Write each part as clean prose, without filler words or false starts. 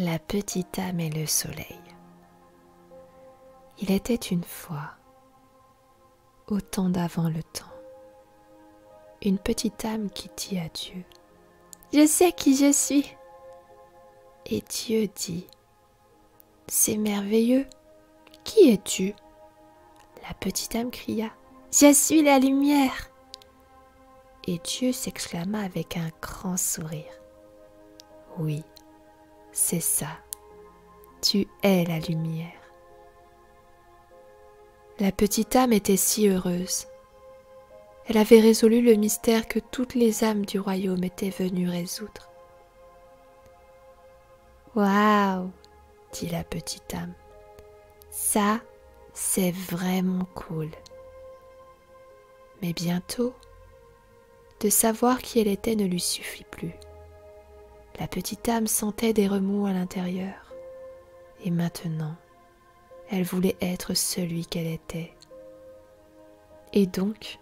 La petite âme et le soleil. Il était une fois, au temps d'avant le temps, une petite âme qui dit à Dieu : « Je sais qui je suis !» Et Dieu dit : « C'est merveilleux, qui es-tu » La petite âme cria : « Je suis la lumière !» Et Dieu s'exclama avec un grand sourire : « Oui, c'est ça, tu es la lumière. » La petite âme était si heureuse. Elle avait résolu le mystère que toutes les âmes du royaume étaient venues résoudre. « Waouh !» dit la petite âme. « Ça, c'est vraiment cool. » Mais bientôt, de savoir qui elle était ne lui suffit plus. La petite âme sentait des remous à l'intérieur. Et maintenant, elle voulait être celui qu'elle était. Et donc,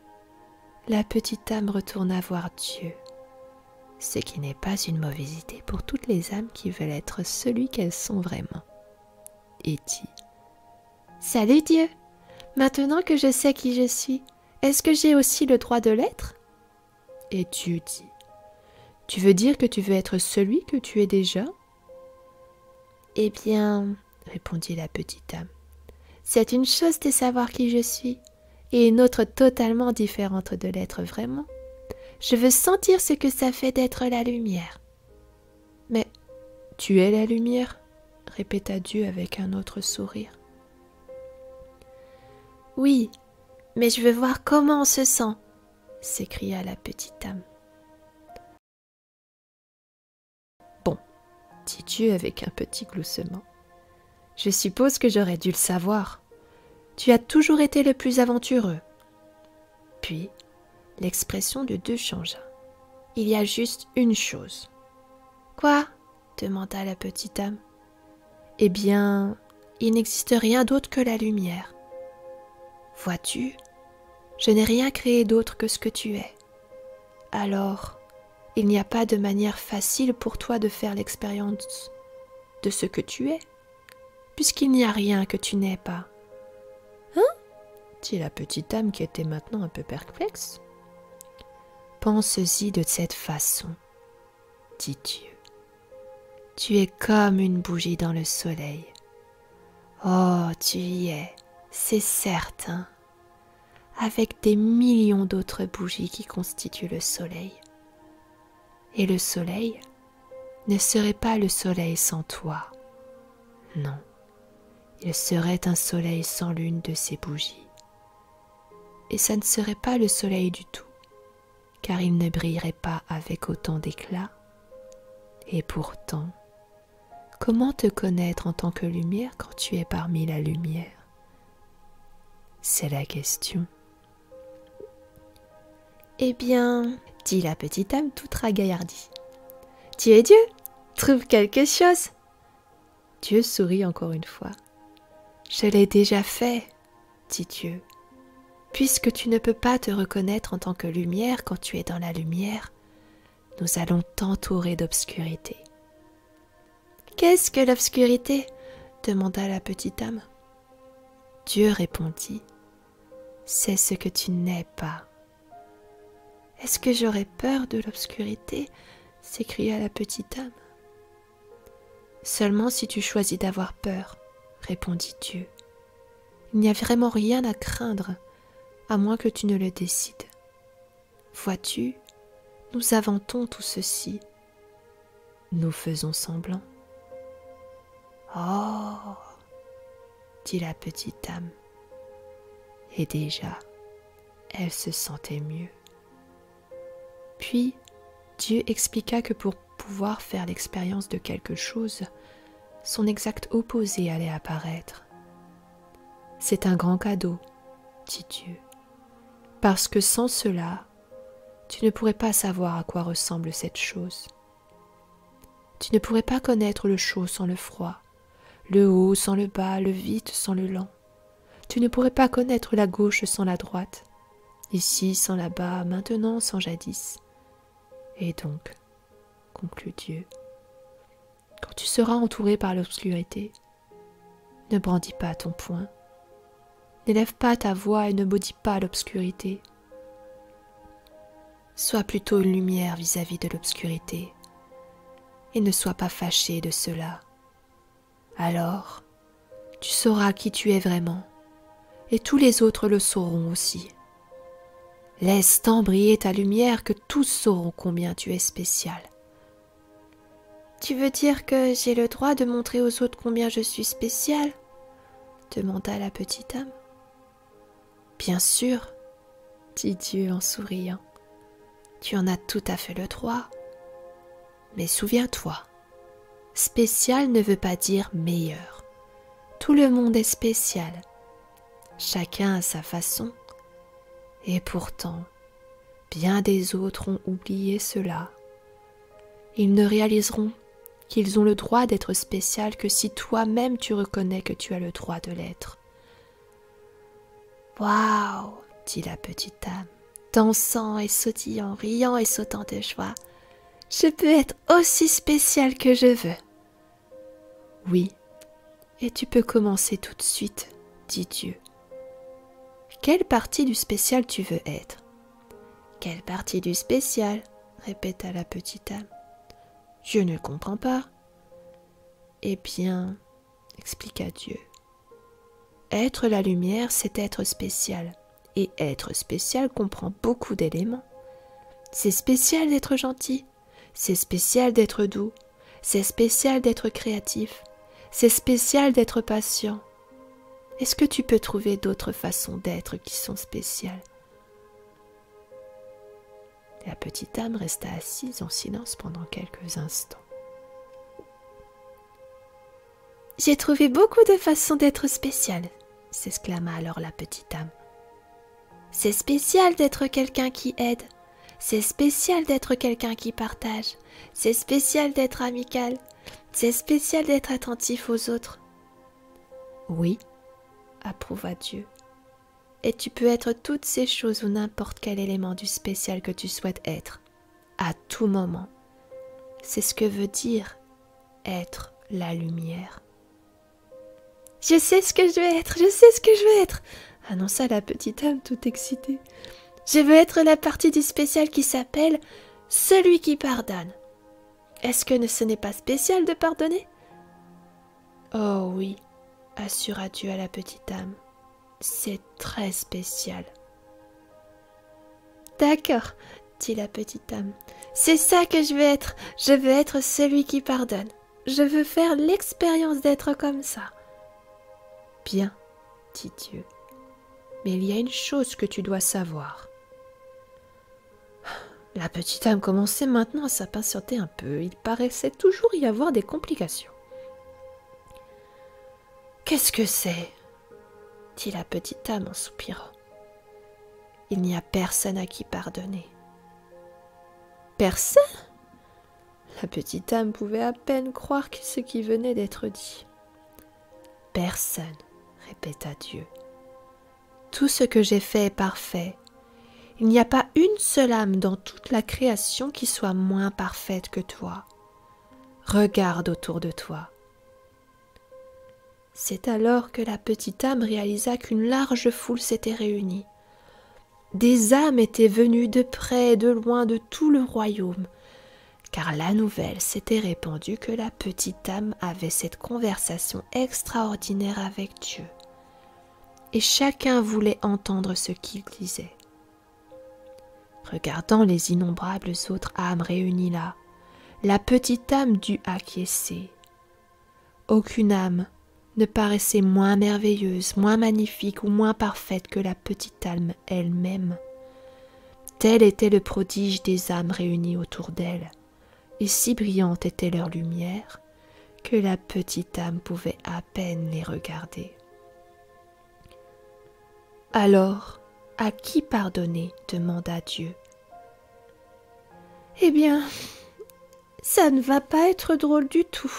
la petite âme retourna voir Dieu, ce qui n'est pas une mauvaise idée pour toutes les âmes qui veulent être celui qu'elles sont vraiment, et dit : « Salut Dieu, maintenant que je sais qui je suis, est-ce que j'ai aussi le droit de l'être ?» Et Dieu dit : « Tu veux dire que tu veux être celui que tu es déjà ?» « Eh bien, répondit la petite âme, c'est une chose de savoir qui je suis, et une autre totalement différente de l'être vraiment. Je veux sentir ce que ça fait d'être la lumière. » « Mais tu es la lumière ?» répéta Dieu avec un autre sourire. « Oui, mais je veux voir comment on se sent, » s'écria la petite âme. « Bon, dit Dieu avec un petit gloussement, je suppose que j'aurais dû le savoir. Tu as toujours été le plus aventureux. » Puis, l'expression de Dieu changea. « Il y a juste une chose. »« Quoi ?» demanda la petite âme. « Eh bien, il n'existe rien d'autre que la lumière. Vois-tu, je n'ai rien créé d'autre que ce que tu es. Alors, il n'y a pas de manière facile pour toi de faire l'expérience de ce que tu es, puisqu'il n'y a rien que tu n'aies pas. » « Hein ?» dit la petite âme qui était maintenant un peu perplexe. « Pense-y de cette façon, dit Dieu. Tu es comme une bougie dans le soleil. Oh, tu y es, c'est certain, avec des millions d'autres bougies qui constituent le soleil. Et le soleil ne serait pas le soleil sans toi. Non, il serait un soleil sans l'une de ces bougies. Et ça ne serait pas le soleil du tout, car il ne brillerait pas avec autant d'éclat. Et pourtant, comment te connaître en tant que lumière quand tu es parmi la lumière ? C'est la question. »« Eh bien, dit la petite âme toute ragaillardie, tu es Dieu, trouve quelque chose. » Dieu sourit encore une fois. « Je l'ai déjà fait, dit Dieu. Puisque tu ne peux pas te reconnaître en tant que lumière quand tu es dans la lumière, nous allons t'entourer d'obscurité. »« Qu'est-ce que l'obscurité ?» demanda la petite âme. Dieu répondit : « C'est ce que tu n'es pas. »« Est-ce que j'aurais peur de l'obscurité ?» s'écria la petite âme. « Seulement si tu choisis d'avoir peur, » répondit Dieu. « Il n'y a vraiment rien à craindre, à moins que tu ne le décides. Vois-tu, nous inventons tout ceci. Nous faisons semblant. » « Oh !» dit la petite âme. Et déjà, elle se sentait mieux. Puis, Dieu expliqua que pour pouvoir faire l'expérience de quelque chose, son exact opposé allait apparaître. « C'est un grand cadeau, dit Dieu, parce que sans cela, tu ne pourrais pas savoir à quoi ressemble cette chose. Tu ne pourrais pas connaître le chaud sans le froid, le haut sans le bas, le vite sans le lent. Tu ne pourrais pas connaître la gauche sans la droite, ici sans là-bas, maintenant sans jadis. Et donc, conclut Dieu, quand tu seras entouré par l'obscurité, ne brandis pas ton poing, n'élève pas ta voix et ne maudis pas l'obscurité. Sois plutôt une lumière vis-à-vis de l'obscurité et ne sois pas fâché de cela. Alors, tu sauras qui tu es vraiment et tous les autres le sauront aussi. Laisse tant briller ta lumière que tous sauront combien tu es spécial. Tu veux dire que j'ai le droit de montrer aux autres combien je suis spécial ? Demanda la petite âme. Bien sûr, dit Dieu en souriant. Tu en as tout à fait le droit. Mais souviens-toi, spécial ne veut pas dire meilleur. Tout le monde est spécial. Chacun à sa façon. Et pourtant, bien des autres ont oublié cela. Ils ne réaliseront qu'ils ont le droit d'être spécial que si toi-même tu reconnais que tu as le droit de l'être. « Waouh !» dit la petite âme, dansant et sautillant, riant et sautant de joie. « Je peux être aussi spécial que je veux. »« Oui, et tu peux commencer tout de suite, » dit Dieu. « Quelle partie du spécial tu veux être ?»« Quelle partie du spécial ?» répéta la petite âme. « Je ne comprends pas. »« Eh bien, expliqua Dieu. Être la lumière, c'est être spécial. Et être spécial comprend beaucoup d'éléments. C'est spécial d'être gentil. C'est spécial d'être doux. C'est spécial d'être créatif. C'est spécial d'être patient. Est-ce que tu peux trouver d'autres façons d'être qui sont spéciales ? La petite âme resta assise en silence pendant quelques instants. « J'ai trouvé beaucoup de façons d'être spéciale, » s'exclama alors la petite âme. « C'est spécial d'être quelqu'un qui aide. C'est spécial d'être quelqu'un qui partage. C'est spécial d'être amical. C'est spécial d'être attentif aux autres. » « Oui, » approuva Dieu. « Et tu peux être toutes ces choses ou n'importe quel élément du spécial que tu souhaites être, à tout moment. C'est ce que veut dire être la lumière. »« Je sais ce que je veux être, je sais ce que je veux être !» annonça la petite âme toute excitée. « Je veux être la partie du spécial qui s'appelle « celui qui pardonne ». Est-ce que ce n'est pas spécial de pardonner ? » Oh oui, assura Dieu à la petite âme. C'est très spécial. D'accord, dit la petite âme. C'est ça que je veux être. Je veux être celui qui pardonne. Je veux faire l'expérience d'être comme ça. Bien, dit Dieu. Mais il y a une chose que tu dois savoir. La petite âme commençait maintenant à s'impatienter un peu. Il paraissait toujours y avoir des complications. Qu'est-ce que c'est ? Dit la petite âme en soupirant. Il n'y a personne à qui pardonner. Personne ? La petite âme pouvait à peine croire ce qui venait d'être dit. Personne, répéta Dieu. Tout ce que j'ai fait est parfait. Il n'y a pas une seule âme dans toute la création qui soit moins parfaite que toi. Regarde autour de toi. C'est alors que la petite âme réalisa qu'une large foule s'était réunie. Des âmes étaient venues de près et de loin de tout le royaume, car la nouvelle s'était répandue que la petite âme avait cette conversation extraordinaire avec Dieu. Et chacun voulait entendre ce qu'il disait. Regardant les innombrables autres âmes réunies là, la petite âme dut acquiescer. Aucune âme ne paraissait moins merveilleuse, moins magnifique ou moins parfaite que la petite âme elle-même. Tel était le prodige des âmes réunies autour d'elle, et si brillante était leur lumière que la petite âme pouvait à peine les regarder. Alors, à qui pardonner ? Demanda Dieu. Eh bien, ça ne va pas être drôle du tout,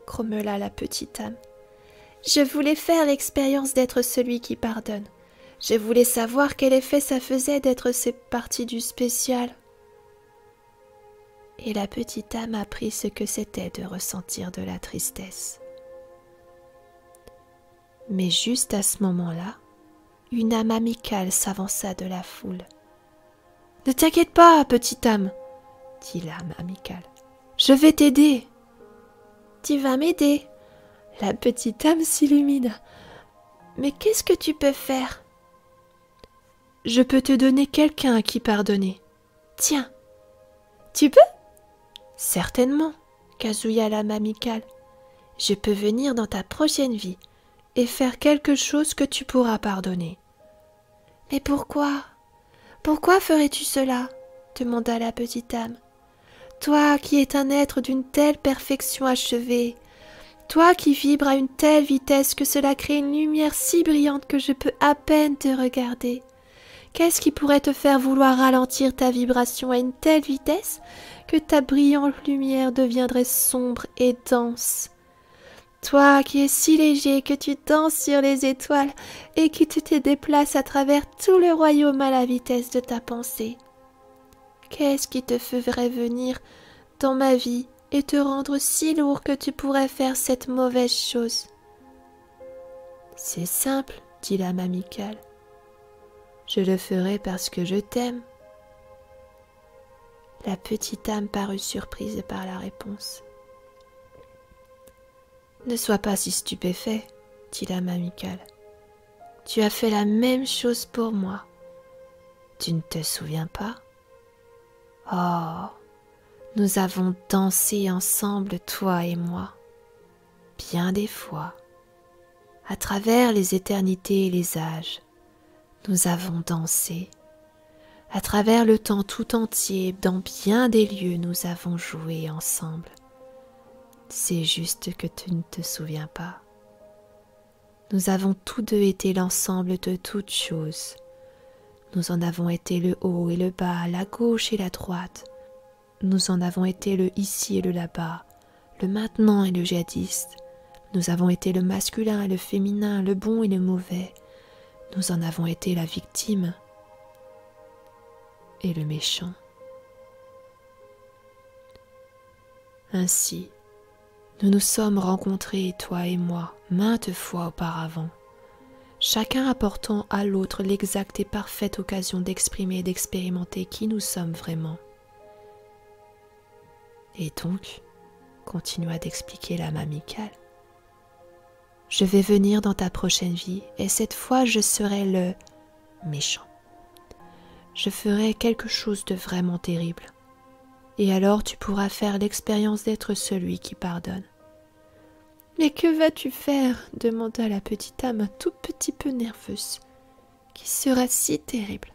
grommela la petite âme. Je voulais faire l'expérience d'être celui qui pardonne. Je voulais savoir quel effet ça faisait d'être cette partie du spécial. et la petite âme apprit ce que c'était de ressentir de la tristesse. Mais juste à ce moment-là, une âme amicale s'avança de la foule. « Ne t'inquiète pas, petite âme, » dit l'âme amicale. « Je vais t'aider. »« Tu vas m'aider ?» La petite âme s'illumine. « Mais qu'est-ce que tu peux faire ?»« Je peux te donner quelqu'un à qui pardonner. »« Tiens, tu peux ?»« Certainement, » casouilla l'âme amicale. « Je peux venir dans ta prochaine vie et faire quelque chose que tu pourras pardonner. »« Mais pourquoi ? Pourquoi ferais-tu cela ?» demanda la petite âme. « Toi qui es un être d'une telle perfection achevée, toi qui vibres à une telle vitesse que cela crée une lumière si brillante que je peux à peine te regarder. Qu'est-ce qui pourrait te faire vouloir ralentir ta vibration à une telle vitesse que ta brillante lumière deviendrait sombre et dense ? Toi qui es si léger que tu danses sur les étoiles et qui te déplaces à travers tout le royaume à la vitesse de ta pensée. Qu'est-ce qui te ferait venir dans ma vie et te rendre si lourd que tu pourrais faire cette mauvaise chose ? C'est simple, dit l'âme amicale. Je le ferai parce que je t'aime. La petite âme parut surprise par la réponse. Ne sois pas si stupéfait, dit l'âme amicale. Tu as fait la même chose pour moi. Tu ne te souviens pas ? Oh, nous avons dansé ensemble, toi et moi, bien des fois. À travers les éternités et les âges, nous avons dansé. À travers le temps tout entier, dans bien des lieux, nous avons joué ensemble. C'est juste que tu ne te souviens pas. Nous avons tous deux été l'ensemble de toutes choses. Nous en avons été le haut et le bas, la gauche et la droite. Nous en avons été le ici et le là-bas, le maintenant et le jadis. Nous avons été le masculin et le féminin, le bon et le mauvais. Nous en avons été la victime et le méchant. Ainsi, nous nous sommes rencontrés, toi et moi, maintes fois auparavant, chacun apportant à l'autre l'exacte et parfaite occasion d'exprimer et d'expérimenter qui nous sommes vraiment. Et donc, continua d'expliquer l'âme amicale, je vais venir dans ta prochaine vie et cette fois je serai le méchant. Je ferai quelque chose de vraiment terrible. Et alors tu pourras faire l'expérience d'être celui qui pardonne. « Mais que vas-tu faire ?» demanda la petite âme un tout petit peu nerveuse. « Qui sera si terrible ?» ?»«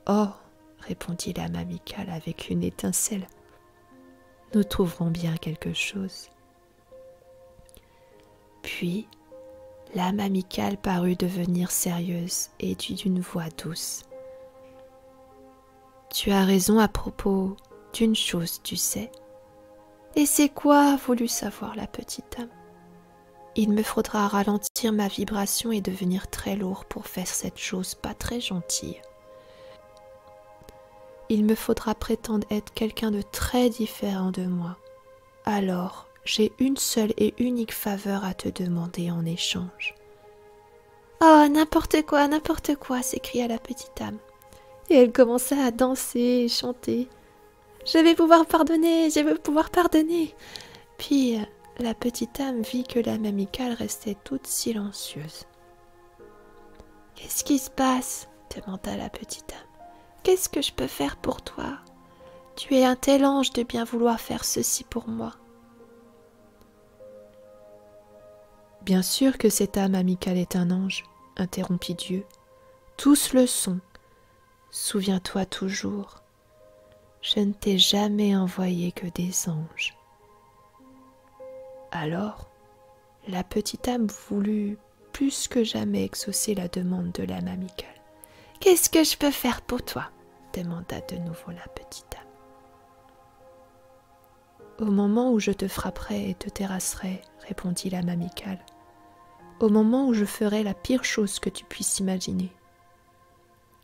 Oh !» répondit l'âme amicale avec une étincelle. « Nous trouverons bien quelque chose. » Puis, l'âme amicale parut devenir sérieuse et dit d'une voix douce. « Tu as raison à propos d'une chose, tu sais. » « Et c'est quoi ?» voulut savoir la petite âme. « Il me faudra ralentir ma vibration et devenir très lourd pour faire cette chose pas très gentille. Il me faudra prétendre être quelqu'un de très différent de moi. Alors, j'ai une seule et unique faveur à te demander en échange. »« Oh, n'importe quoi !» s'écria la petite âme. Et elle commença à danser et chanter. « Je vais pouvoir pardonner, je vais pouvoir pardonner !» Puis la petite âme vit que l'âme amicale restait toute silencieuse. « Qu'est-ce qui se passe ?» demanda la petite âme. « Qu'est-ce que je peux faire pour toi ? Tu es un tel ange de bien vouloir faire ceci pour moi. » « Bien sûr que cette âme amicale est un ange, » interrompit Dieu. « Tous le sont. Souviens-toi toujours. Je ne t'ai jamais envoyé que des anges. » Alors, la petite âme voulut plus que jamais exaucer la demande de l'âme amicale. « Qu'est-ce que je peux faire pour toi ?» demanda de nouveau la petite âme. « Au moment où je te frapperai et te terrasserai, répondit l'âme amicale, au moment où je ferai la pire chose que tu puisses imaginer.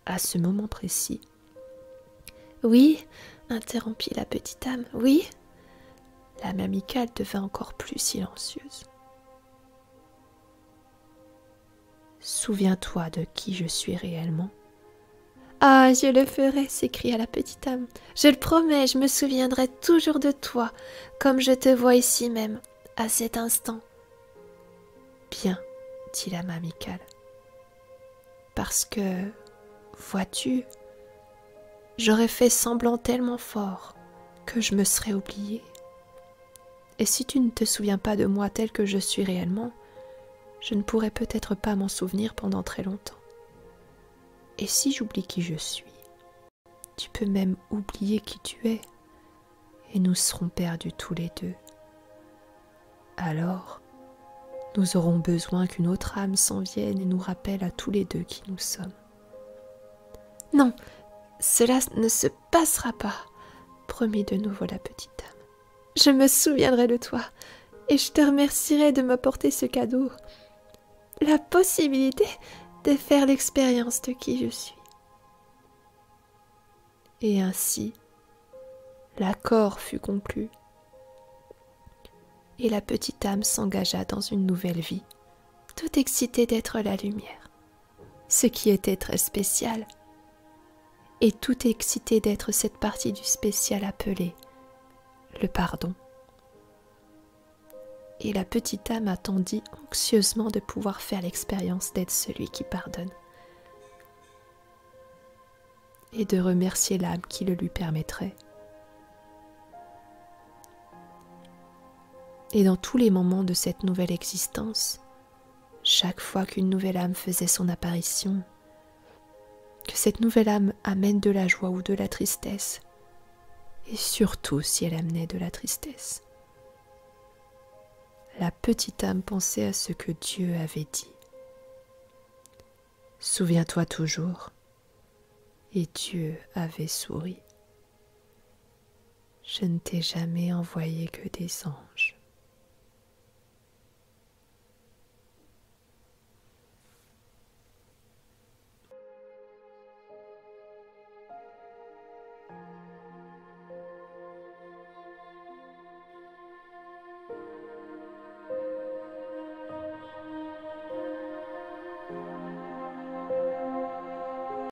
À ce moment précis, « Oui, interrompit la petite âme. Oui? L'âme amicale devint encore plus silencieuse. Souviens-toi de qui je suis réellement. Ah, je le ferai, s'écria la petite âme. Je le promets, je me souviendrai toujours de toi, comme je te vois ici même, à cet instant. Bien, dit l'âme amicale. Parce que, vois-tu, j'aurais fait semblant tellement fort que je me serais oubliée. Et si tu ne te souviens pas de moi tel que je suis réellement, je ne pourrai peut-être pas m'en souvenir pendant très longtemps. Et si j'oublie qui je suis, tu peux même oublier qui tu es, et nous serons perdus tous les deux. Alors, nous aurons besoin qu'une autre âme s'en vienne et nous rappelle à tous les deux qui nous sommes. Non, cela ne se passera pas, promit de nouveau la petite dame. Je me souviendrai de toi, et je te remercierai de m'apporter ce cadeau, la possibilité de faire l'expérience de qui je suis. Et ainsi, l'accord fut conclu, et la petite âme s'engagea dans une nouvelle vie, toute excitée d'être la lumière, ce qui était très spécial, et tout excitée d'être cette partie du spécial appelée le pardon. Et la petite âme attendit anxieusement de pouvoir faire l'expérience d'être celui qui pardonne, et de remercier l'âme qui le lui permettrait. Et dans tous les moments de cette nouvelle existence, chaque fois qu'une nouvelle âme faisait son apparition, que cette nouvelle âme amène de la joie ou de la tristesse, et surtout si elle amenait de la tristesse, la petite âme pensait à ce que Dieu avait dit. Souviens-toi toujours, et Dieu avait souri. Je ne t'ai jamais envoyé que des anges.